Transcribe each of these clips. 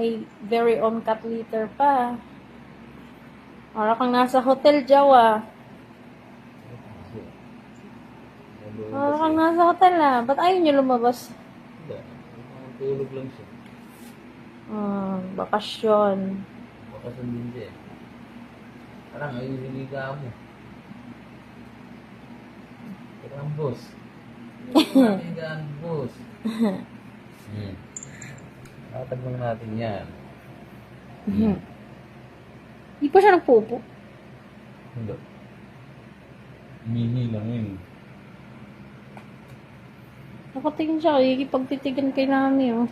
may very own cat litter pa. Para kang nasa hotel, Jawa. Para kang nasa hotel Ba't ayaw niyo lumabas? Hindi. Tulog lang siya. Bakasyon. Bakasan din siya eh. Parang ayun hiniga mo. Ito ang boss. Ito ang hinigaan, boss. Nakatag lang natin yan. Di pa siya nagpupo. Hindi. Mini lang yun. Nakatingin siya, ikipagtitigan kay Nami, oh.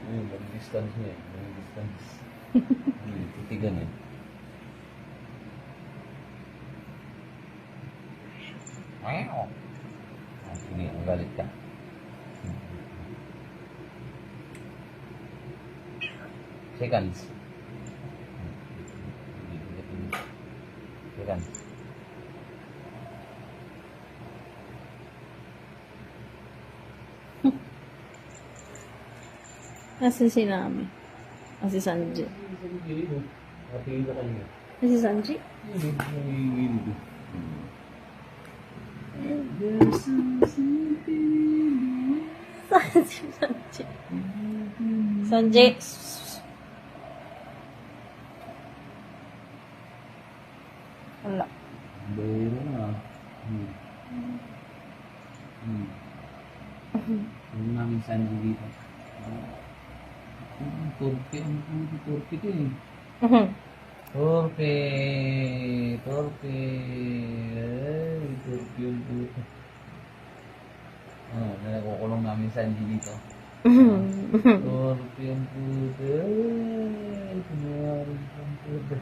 Ayun, long distance niya eh. Long distance. Titigan eh. Wow! Sige, ang galit ka. Seconds. Seconds. Nasaan si Nami? Si Sanji. Patingin ka kanya. Si Sanji? Hindi, nanginginig. Saan si Sanji? Sanji! Wala. Bayro na. Ano namin saan dito? Turpe. Turpe ito eh. Turpe. Turpe. Ay, turpe yung puto. Nakukulong namin saan dito. Turpe yung puto. Ay, kumarin yung puto.